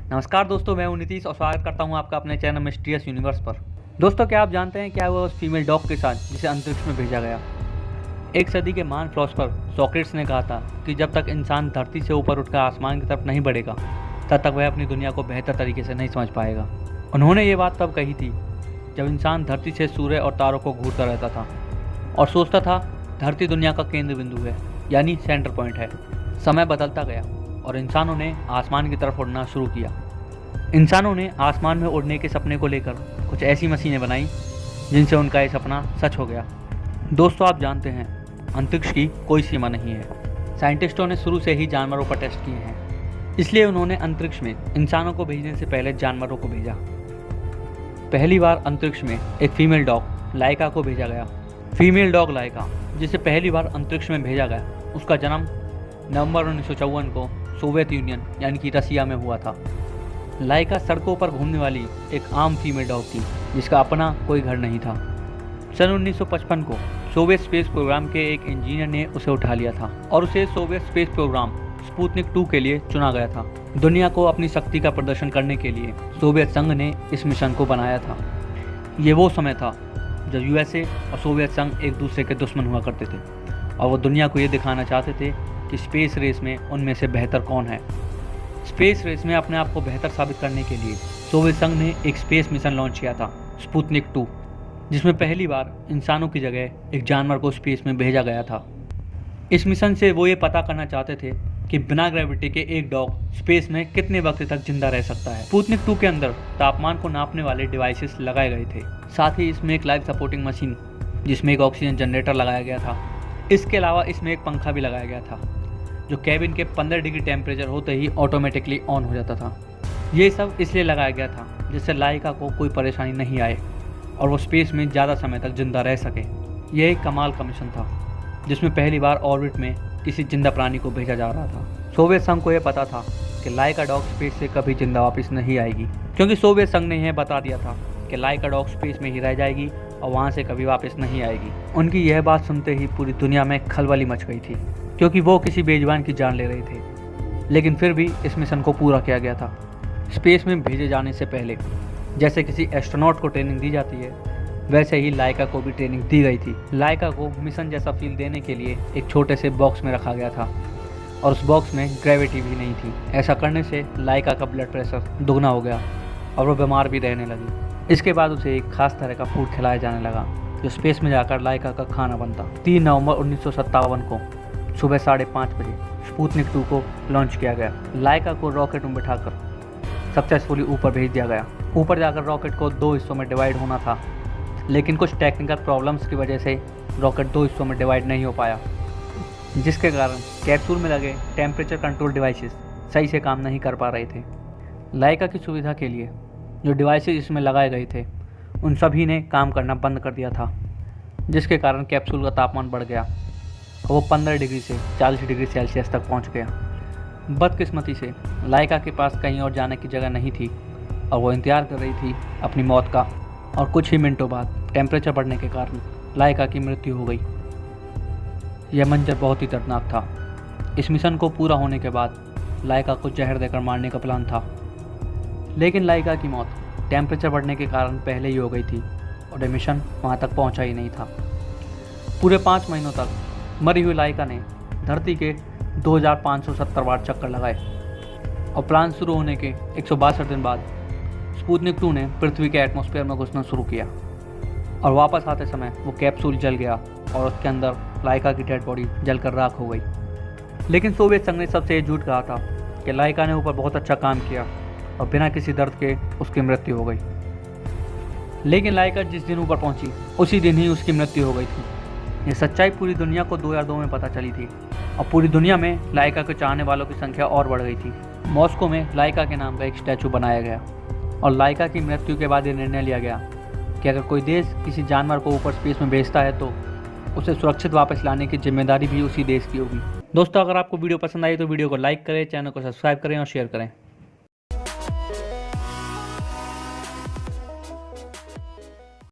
नमस्कार दोस्तों, मैं हूं नीतीश और स्वागत करता हूं आपका अपने चैनल मिस्टीरियस यूनिवर्स पर। दोस्तों, क्या आप जानते हैं क्या हुआ उस फीमेल डॉग के साथ जिसे अंतरिक्ष में भेजा गया? एक सदी के महान फिलोसोफर सोक्रेटिस ने कहा था कि जब तक इंसान धरती से ऊपर उठकर आसमान की तरफ नहीं बढ़ेगा तब तक वह अपनी दुनिया को बेहतर तरीके से नहीं समझ पाएगा। उन्होंने ये बात तब कही थी जब इंसान धरती से सूर्य और तारों को घूरता रहता था और सोचता था धरती दुनिया का केंद्र बिंदु है, यानी सेंटर पॉइंट है। समय बदलता गया और इंसानों ने आसमान की तरफ उड़ना शुरू किया। इंसानों ने आसमान में उड़ने के सपने को लेकर कुछ ऐसी मशीनें बनाई जिनसे उनका ये सपना सच हो गया। दोस्तों, आप जानते हैं अंतरिक्ष की कोई सीमा नहीं है। साइंटिस्टों ने शुरू से ही जानवरों पर टेस्ट किए हैं, इसलिए उन्होंने अंतरिक्ष में इंसानों को भेजने से पहले जानवरों को भेजा। पहली बार अंतरिक्ष में एक फीमेल डॉग लाइका को भेजा गया। फीमेल डॉग लाइका, जिसे पहली बार अंतरिक्ष में भेजा गया, उसका जन्म नवंबर 1954 को सोवियत यूनियन यानी कि रसिया में हुआ था। लाइका सड़कों पर घूमने वाली एक आम फीमेल डॉग थी जिसका अपना कोई घर नहीं था। सन 1955 को सोवियत स्पेस प्रोग्राम के एक इंजीनियर ने उसे उठा लिया था और उसे सोवियत स्पेस प्रोग्राम स्पुतनिक 2 के लिए चुना गया था। दुनिया को अपनी शक्ति का प्रदर्शन करने के लिए सोवियत संघ ने इस मिशन को बनाया था। ये वो समय था जब यूएसए और सोवियत संघ एक दूसरे के दुश्मन हुआ करते थे और वो दुनिया को ये दिखाना चाहते थे कि स्पेस रेस में उनमें से बेहतर कौन है। स्पेस रेस में अपने आप को बेहतर साबित करने के लिए सोवियत संघ ने एक स्पेस मिशन लॉन्च किया था, स्पुतनिक 2, जिसमें पहली बार इंसानों की जगह एक जानवर को स्पेस में भेजा गया था। इस मिशन से वो ये पता करना चाहते थे कि बिना ग्रेविटी के एक डॉग स्पेस में कितने वक्त तक जिंदा रह सकता है। स्पुतनिक 2 के अंदर तापमान को नापने वाले डिवाइसेस लगाए गए थे। साथ ही इसमें एक लाइफ सपोर्टिंग मशीन जिसमें एक ऑक्सीजन जनरेटर लगाया गया था। इसके अलावा इसमें एक पंखा भी लगाया गया था जो कैबिन के 15 डिग्री टेम्परेचर होते ही ऑटोमेटिकली ऑन हो जाता था। ये सब इसलिए लगाया गया था जिससे लाइका को कोई परेशानी नहीं आए और वो स्पेस में ज़्यादा समय तक जिंदा रह सके। यह एक कमाल का मिशन था जिसमें पहली बार ऑर्बिट में किसी जिंदा प्राणी को भेजा जा रहा था। सोवियत संघ को यह पता था कि लाइका डॉग स्पेस से कभी जिंदा वापस नहीं आएगी, क्योंकि सोवियत संघ ने यह बता दिया था कि लाइका डॉग स्पेस में ही रह जाएगी और वहाँ से कभी वापस नहीं आएगी। उनकी यह बात सुनते ही पूरी दुनिया में खलबली मच गई थी, क्योंकि वो किसी बेजुबान की जान ले रहे थे। लेकिन फिर भी इस मिशन को पूरा किया गया था। स्पेस में भेजे जाने से पहले जैसे किसी एस्ट्रोनॉट को ट्रेनिंग दी जाती है, वैसे ही लाइका को भी ट्रेनिंग दी गई थी। लाइका को मिशन जैसा फील देने के लिए एक छोटे से बॉक्स में रखा गया था और उस बॉक्स में ग्रेविटी भी नहीं थी। ऐसा करने से लाइका का ब्लड प्रेशर दुगना हो गया और वो बीमार भी रहने लगी। इसके बाद उसे एक खास तरह का फूड खिलाया जाने लगा जो स्पेस में जाकर लाइका का खाना बनता। 3 नवंबर 1957 को सुबह 5:30 बजे स्पुतनिक 2 को लॉन्च किया गया। लाइका को रॉकेट में बिठाकर सक्सेसफुली ऊपर भेज दिया गया। ऊपर जाकर रॉकेट को 2 हिस्सों में डिवाइड होना था, लेकिन कुछ टेक्निकल प्रॉब्लम्स की वजह से रॉकेट 2 हिस्सों में डिवाइड नहीं हो पाया, जिसके कारण कैप्सूल में लगे टेम्परेचर कंट्रोल डिवाइसेस सही से काम नहीं कर पा रहे थे। लाइका की सुविधा के लिए जो डिवाइसेस इसमें लगाए गए थे उन सभी ने काम करना बंद कर दिया था, जिसके कारण कैप्सूल का तापमान बढ़ गया और वो 15 डिग्री से 40 डिग्री सेल्सियस तक पहुंच गया। बदकिस्मती से लाइका के पास कहीं और जाने की जगह नहीं थी और वो इंतजार कर रही थी अपनी मौत का, और कुछ ही मिनटों बाद टेम्परेचर बढ़ने के कारण लाइका की मृत्यु हो गई। यह मंजर बहुत ही दर्दनाक था। इस मिशन को पूरा होने के बाद लाइका को जहर देकर मारने का प्लान था, लेकिन लाइका की मौत टेम्परेचर बढ़ने के कारण पहले ही हो गई थी और यह मिशन वहाँ तक पहुँचा ही नहीं था। पूरे 5 महीनों तक मरी हुई लाइका ने धरती के 2570 बार चक्कर लगाए और प्लान शुरू होने के 162 दिन बाद स्पुतनिक 2 ने पृथ्वी के एटमॉस्फेयर में घुसना शुरू किया और वापस आते समय वो कैप्सूल जल गया और उसके अंदर लाइका की डेड बॉडी जलकर राख हो गई। लेकिन सोवियत संघ ने सबसे ये झूठ कहा था कि लाइका ने ऊपर बहुत अच्छा काम किया और बिना किसी दर्द के उसकी मृत्यु हो गई। लेकिन लाइका जिस दिन ऊपर पहुंची उसी दिन ही उसकी मृत्यु हो गई थी। ये सच्चाई पूरी दुनिया को 2002 में पता चली थी और पूरी दुनिया में लाइका को चाहने वालों की संख्या और बढ़ गई थी। मॉस्को में लाइका के नाम का एक स्टैचू बनाया गया और लाइका की मृत्यु के बाद ये निर्णय लिया गया कि अगर कोई देश किसी जानवर को ऊपर स्पेस में भेजता है तो उसे सुरक्षित वापस लाने की जिम्मेदारी भी उसी देश की होगी। दोस्तों, अगर आपको वीडियो पसंद आई तो वीडियो को लाइक करें, चैनल को सब्सक्राइब करें और शेयर करें।